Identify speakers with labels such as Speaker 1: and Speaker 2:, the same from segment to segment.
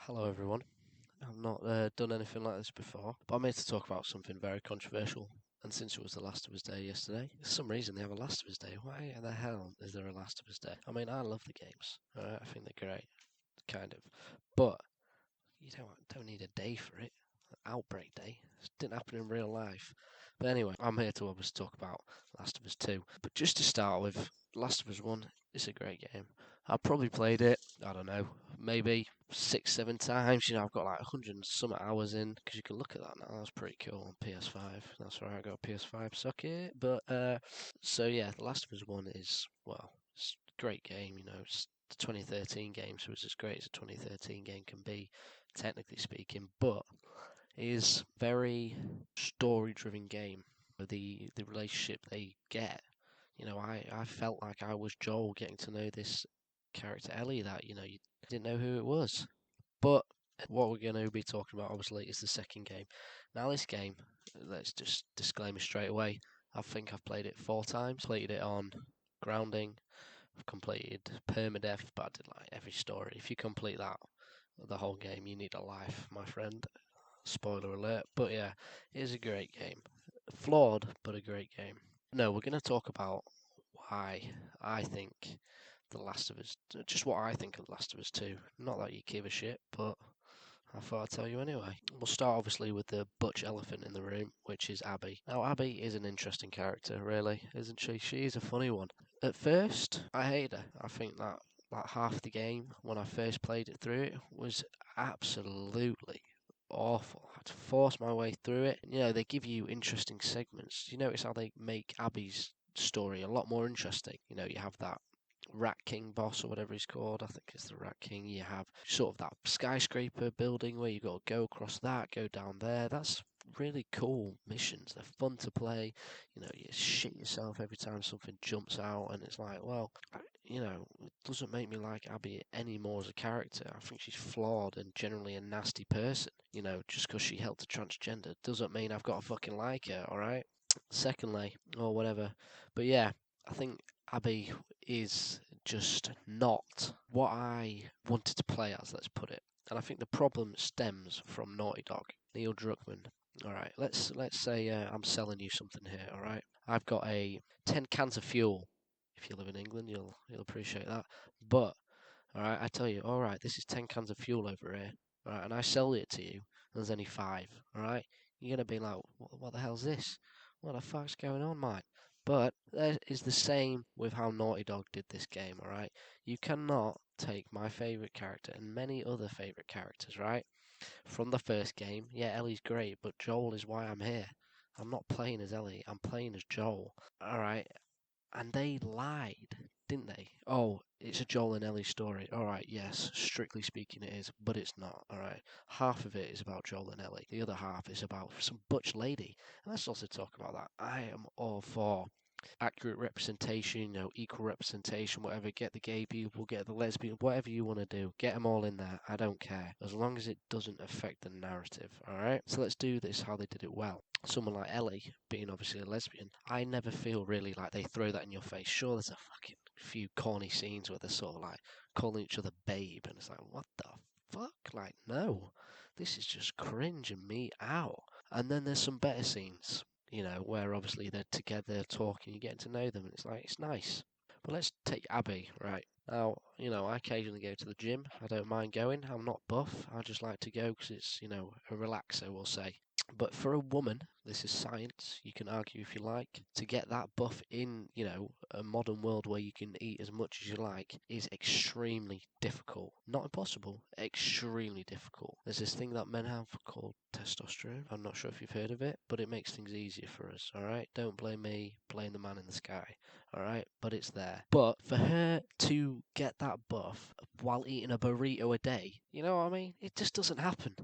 Speaker 1: Hello everyone. I've not done anything like this before, but I'm here to talk about something very controversial. And since it was the Last of Us Day yesterday, for some reason they have a Last of Us Day. Why the hell is there a Last of Us Day? I mean, I love the games. I think they're great, kind of. But you don't need a day for it. Outbreak Day. It didn't happen in real life. But anyway, I'm here to obviously talk about Last of Us 2. But just to start with, Last of Us 1 is a great game. I've probably played it, I don't know, maybe 6, 7 times. I've got like 100 and some hours in, because you can look at that now. That's pretty cool on PS5. That's where I got a PS5, suck it. But, so yeah, The Last of Us 1 is, well, it's a great game, it's the 2013 game, so it's as great as a 2013 game can be, technically speaking, but it is very story-driven game. The relationship they get, I felt like I was Joel getting to know this character Ellie that you didn't know who it was. But what we're going to be talking about, obviously, is the second game. Now, this game, let's just disclaimer straight away. I think I've played it 4 times. Played it on grounding. I've completed permadeath, but I did like every story. If you complete that, the whole game, you need a life, my friend. Spoiler alert. But yeah, it is a great game. Flawed, but a great game. No, we're going to talk about why I think The Last of Us, just what I think of The Last of Us 2. Not that you give a shit, but I thought I'd tell you anyway. We'll start obviously with the butch elephant in the room, which is Abby. Now, Abby is an interesting character, really, isn't she? She's a funny one. At first, I hate her. I think that like half the game, when I first played it through, it was absolutely awful. I had to force my way through it. They give you interesting segments. You notice how they make Abby's story a lot more interesting. You have that Rat King boss or whatever he's called. I think it's the Rat King. You have sort of that skyscraper building where you got to go across that, go down there. That's really cool missions. They're fun to play. You shit yourself every time something jumps out, and it's like, well, it doesn't make me like Abby any more as a character. I think she's flawed and generally a nasty person. Just because she helped a transgender doesn't mean I've got to fucking like her, alright? Secondly, or whatever. But yeah, I think Abby is just not what I wanted to play as, let's put it. And I think the problem stems from Naughty Dog, Neil Druckmann. All right, let's say I'm selling you something here. All right, I've got a 10 cans of fuel. If you live in England, you'll appreciate that. But all right, I tell you, all right, this is 10 cans of fuel over here. All right, and I sell it to you, and there's only 5. All right, you're gonna be like, what the hell's this? What the fuck's going on, mate? But that is the same with how Naughty Dog did this game, alright? You cannot take my favourite character and many other favourite characters, right? From the first game, yeah, Ellie's great, but Joel is why I'm here. I'm not playing as Ellie, I'm playing as Joel, alright? And they lied, didn't they? Oh, it's a Joel and Ellie story. Alright, yes, strictly speaking it is, but it's not, alright? Half of it is about Joel and Ellie. The other half is about some butch lady. And let's also talk about that. I am all for accurate representation, equal representation, whatever. Get the gay people, get the lesbian, whatever you want to do. Get them all in there. I don't care. As long as it doesn't affect the narrative, alright? So let's do this how they did it well. Someone like Ellie, being obviously a lesbian, I never feel really like they throw that in your face. Sure, there's a fucking few corny scenes where they're sort of like calling each other babe, and it's like, what the fuck? Like, no. This is just cringing me out. And then there's some better scenes, where obviously they're together talking, you're getting to know them, and it's like, it's nice. But let's take Abby, right? Now, I occasionally go to the gym. I don't mind going. I'm not buff. I just like to go because it's, a relaxer, we'll say. But for a woman, this is science, you can argue if you like, to get that buff in, a modern world where you can eat as much as you like is extremely difficult. Not impossible, extremely difficult. There's this thing that men have called testosterone. I'm not sure if you've heard of it, but it makes things easier for us, alright? Don't blame me, blame the man in the sky, alright? But it's there. But for her to get that buff while eating a burrito a day, you know what I mean? It just doesn't happen.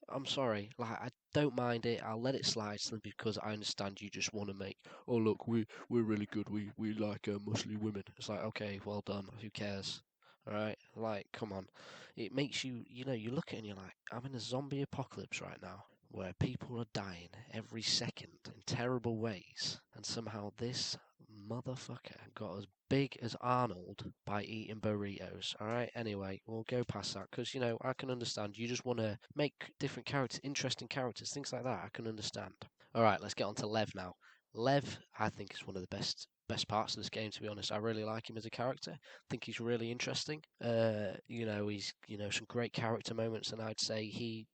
Speaker 1: I'm sorry, like I don't mind it. I'll let it slide simply because I understand you just want to make. Oh look, we're really good. We like muscly women. It's like okay, well done. Who cares? All right, like come on. It makes you, you look at it and you're like, I'm in a zombie apocalypse right now. where people are dying every second in terrible ways, and somehow this motherfucker got as big as Arnold by eating burritos. Alright, anyway, we'll go past that because, I can understand. You just want to make different characters, interesting characters, things like that. I can understand. Alright, let's get on to Lev now. Lev, I think, is one of the best parts of this game, to be honest. I really like him as a character. I think he's really interesting. He's some great character moments, and I'd say he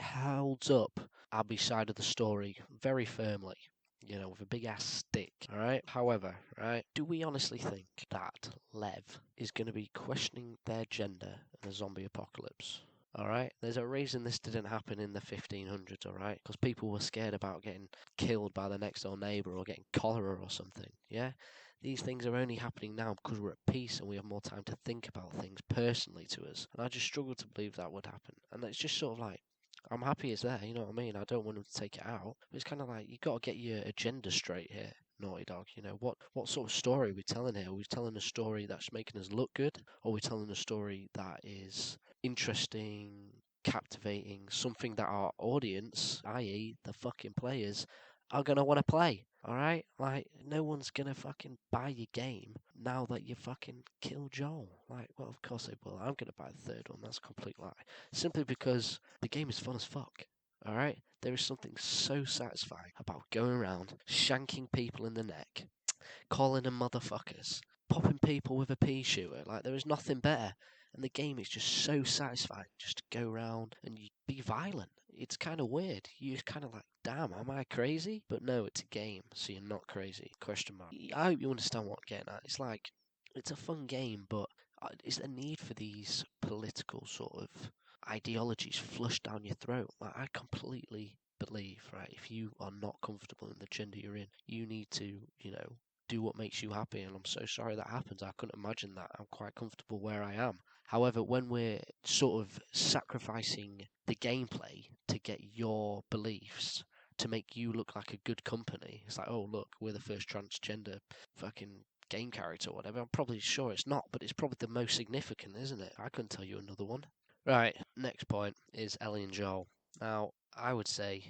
Speaker 1: holds up Abby's side of the story very firmly. With a big ass stick. Alright? However, right, do we honestly think that Lev is going to be questioning their gender in a zombie apocalypse? Alright? There's a reason this didn't happen in the 1500s, alright? Because people were scared about getting killed by the next door neighbour or getting cholera or something, yeah? These things are only happening now because we're at peace and we have more time to think about things personally to us. And I just struggle to believe that would happen. And it's just sort of like, I'm happy it's there, you know what I mean? I don't want them to take it out. But it's kind of like, you got to get your agenda straight here, Naughty Dog. What sort of story are we telling here? Are we telling a story that's making us look good? Or are we telling a story that is interesting, captivating, something that our audience, i.e. the fucking players, are going to want to play? Alright? Like, no one's going to fucking buy your game now that you fucking killed Joel. Like, well, of course they will. I'm going to buy the third one. That's a complete lie. Simply because the game is fun as fuck. Alright? There is something so satisfying about going around, shanking people in the neck, calling them motherfuckers, popping people with a pea shooter. Like, there is nothing better. And the game is just so satisfying just to go around and you be violent. It's kind of weird. You're kind of like, damn, am I crazy? But no, it's a game, so you're not crazy. Question mark. I hope you understand what I'm getting at. It's like, it's a fun game, but is there need for these political sort of ideologies flushed down your throat? Like, I completely believe, right, if you are not comfortable in the gender you're in, you need to, do what makes you happy, and I'm so sorry that happens. I couldn't imagine that. I'm quite comfortable where I am. However, when we're sort of sacrificing the gameplay to get your beliefs to make you look like a good company, it's like, oh, look, we're the first transgender fucking game character or whatever. I'm probably sure it's not, but it's probably the most significant, isn't it? I couldn't tell you another one. Right, next point is Ellie and Joel. Now, I would say,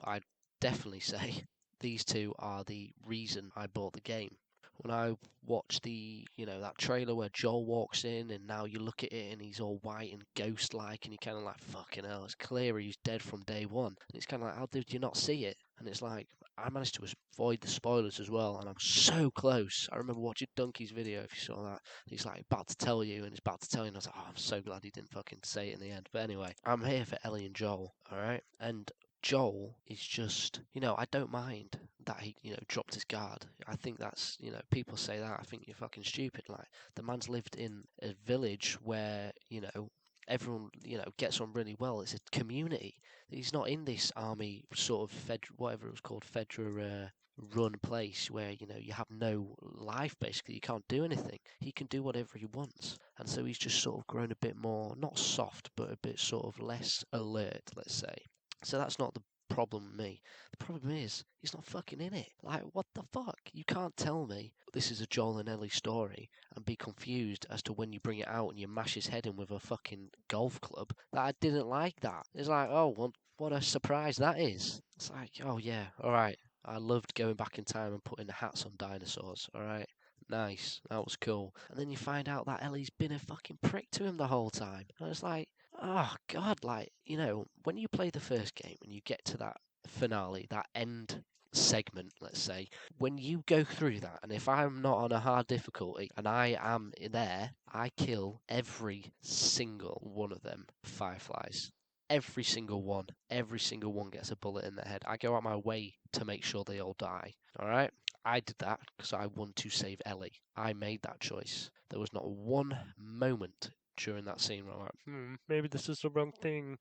Speaker 1: I'd definitely say these two are the reason I bought the game. When I watched that trailer where Joel walks in and now you look at it and he's all white and ghost-like and you're kind of like, fucking hell, it's clear he's dead from day one. And it's kind of like, how did you not see it? And it's like, I managed to avoid the spoilers as well, and I'm so close. I remember watching Donkey's video, if you saw that. He's like about to tell you, and he's about to tell you, and I was like, oh, I'm so glad he didn't fucking say it in the end. But anyway, I'm here for Ellie and Joel, alright? And Joel is just, I don't mind that he, dropped his guard. I think that's, people say that, I think you're fucking stupid. Like, the man's lived in a village where, everyone, gets on really well. It's a community. He's not in this army sort of whatever it was called, Fedra run place where, you have no life basically. You can't do anything. He can do whatever he wants. And so he's just sort of grown a bit more, not soft, but a bit sort of less alert, let's say. So that's not the problem with me. The problem is, he's not fucking in it. Like, what the fuck? You can't tell me this is a Joel and Ellie story and be confused as to when you bring it out and you mash his head in with a fucking golf club. That I didn't like that. It's like, oh, well, what a surprise that is. It's like, oh yeah, alright. I loved going back in time and putting hats on dinosaurs, alright? Nice, that was cool. And then you find out that Ellie's been a fucking prick to him the whole time. And it's like, oh god, like, when you play the first game and you get to that finale, that end segment, let's say, when you go through that, and if I'm not on a hard difficulty and I am there, I kill every single one of them fireflies. Every single one. Every single one gets a bullet in their head. I go out my way to make sure they all die. Alright? I did that because I want to save Ellie. I made that choice. There was not one moment during that scene where I'm like, maybe this is the wrong thing.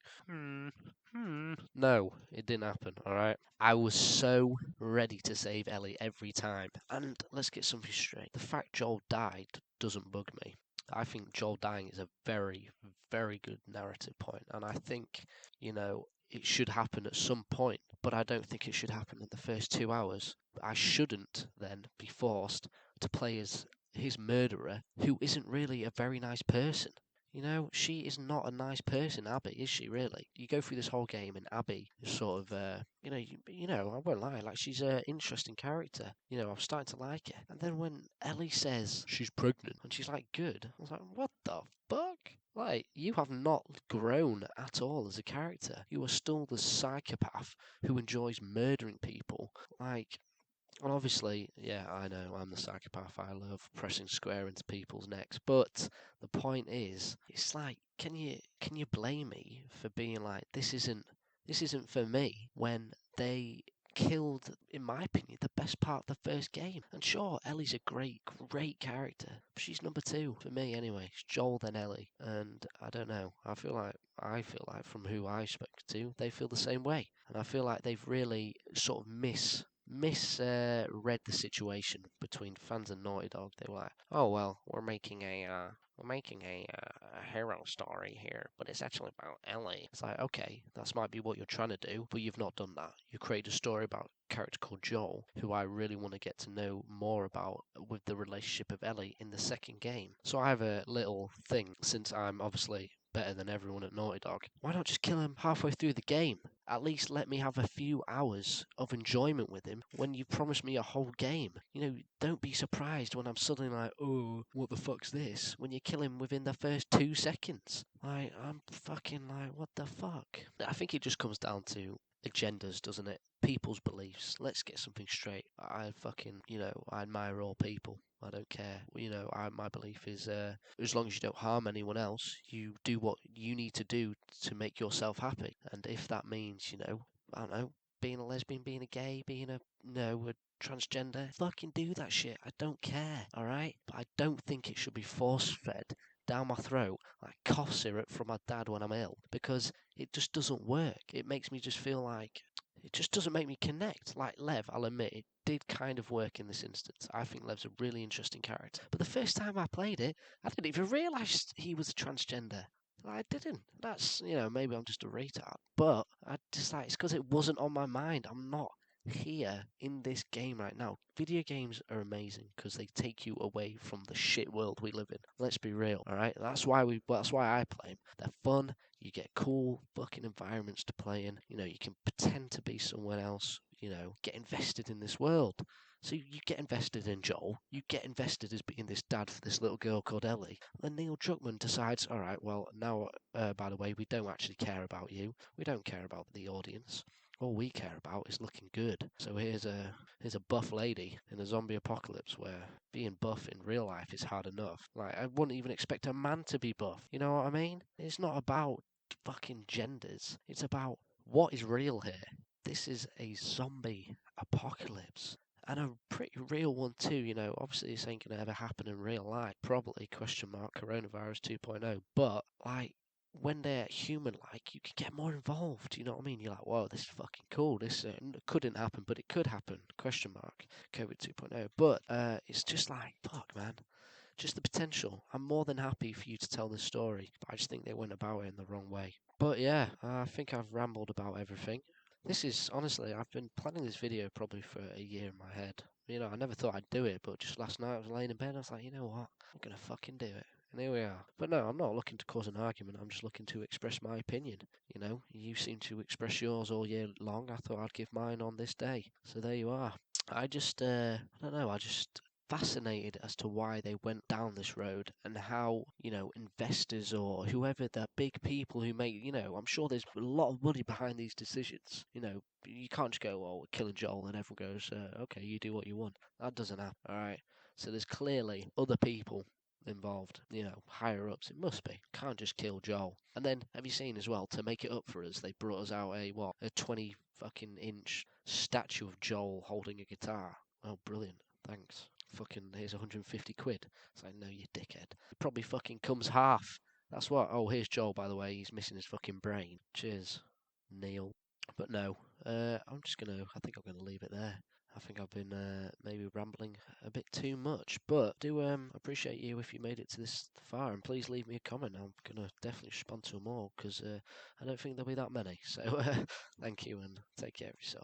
Speaker 1: No, it didn't happen, alright? I was so ready to save Ellie every time. And let's get something straight. The fact Joel died doesn't bug me. I think Joel dying is a very, very good narrative point, and I think, it should happen at some point, but I don't think it should happen in the first 2 hours. I shouldn't then be forced to play as his murderer, who isn't really a very nice person. You know, she is not a nice person, Abby, is she really? You go through this whole game and Abby is sort of, I won't lie, like she's an interesting character. You know, I'm starting to like her. And then when Ellie says she's pregnant and she's like, good, I was like, what the fuck? Like, you have not grown at all as a character. You are still the psychopath who enjoys murdering people. Like, and obviously, yeah, I know I'm the psychopath. I love pressing square into people's necks. But the point is, it's like, can you blame me for being like this isn't for me when they killed, in my opinion, the best part of the first game. And sure, Ellie's a great character. But she's number two for me anyway. It's Joel then Ellie. And I don't know. I feel like from who I spoke to, they feel the same way. And I feel like they've really sort of misread the situation between fans and Naughty Dog. They were like, "Oh well, we're making a hero story here, but it's actually about Ellie." It's like, okay, that might be what you're trying to do, but you've not done that. You created a story about a character called Joel, who I really want to get to know more about with the relationship of Ellie in the second game. So I have a little thing, since I'm obviously better than everyone at Naughty Dog. Why not just kill him halfway through the game? At least let me have a few hours of enjoyment with him when you promised me a whole game. You know, don't be surprised when I'm suddenly like, oh, what the fuck's this? When you kill him within the first 2 seconds. Like, I'm fucking like, what the fuck? I think it just comes down to agendas, doesn't it? People's beliefs. Let's get something straight. I fucking, I admire all people. I don't care. My belief is as long as you don't harm anyone else, you do what you need to do to make yourself happy. And if that means, I don't know, being a lesbian, being a gay, being a transgender, fucking do that shit. I don't care, alright? But I don't think it should be force fed down my throat like cough syrup from my dad when I'm ill, because it just doesn't work. It makes me just feel like it just doesn't make me connect. Like Lev, I'll admit, it did kind of work in this instance. I think Lev's a really interesting character. But the first time I played it, I didn't even realise he was a transgender. I didn't. That's, maybe I'm just a retard. But I just like, it's because it wasn't on my mind. I'm not here in this game right now. Video games are amazing because they take you away from the shit world we live in. Let's be real, all right? That's why I play them. They're fun. You get cool fucking environments to play in. You can pretend to be someone else. Get invested in this world. So you get invested in Joel, you get invested as being this dad for this little girl called Ellie. Then Neil Druckmann decides, all right, well, now, by the way, we don't actually care about you. We don't care about the audience. All we care about is looking good. So here's a buff lady in a zombie apocalypse where being buff in real life is hard enough. Like, I wouldn't even expect a man to be buff. You know what I mean? It's not about fucking genders. It's about what is real here. This is a zombie apocalypse. And a pretty real one too, obviously this ain't gonna ever happen in real life, probably, coronavirus 2.0, but like, when they're human-like, you can get more involved, you know what I mean? You're like, whoa, this is fucking cool, this couldn't happen, but it could happen, COVID 2.0, but it's just like, fuck, man, just the potential. I'm more than happy for you to tell this story, but I just think they went about it in the wrong way. But yeah, I think I've rambled about everything. This is, honestly, I've been planning this video probably for a year in my head. I never thought I'd do it, but just last night I was laying in bed, I was like, you know what, I'm gonna fucking do it. And here we are. But no, I'm not looking to cause an argument, I'm just looking to express my opinion. You seem to express yours all year long, I thought I'd give mine on this day. So there you are. I don't know, I just fascinated as to why they went down this road and how, investors or whoever the big people who make, I'm sure there's a lot of money behind these decisions. You can't just go, oh, we're killing Joel, and everyone goes, okay, you do what you want. That doesn't happen, alright? So there's clearly other people involved, higher ups. It must be. Can't just kill Joel. And then, have you seen as well, to make it up for us, they brought us out a 20 fucking inch statue of Joel holding a guitar. Oh, brilliant. Thanks. Fucking, here's 150 quid. It's like, no, you dickhead. It probably fucking comes half. That's what. Oh, here's Joel, by the way. He's missing his fucking brain. Cheers, Neil. But no, I think I'm gonna leave it there. I think I've been maybe rambling a bit too much, but do appreciate you if you made it to this far, and please leave me a comment. I'm gonna definitely respond to them all because I don't think there'll be that many. So thank you, and take care of yourself.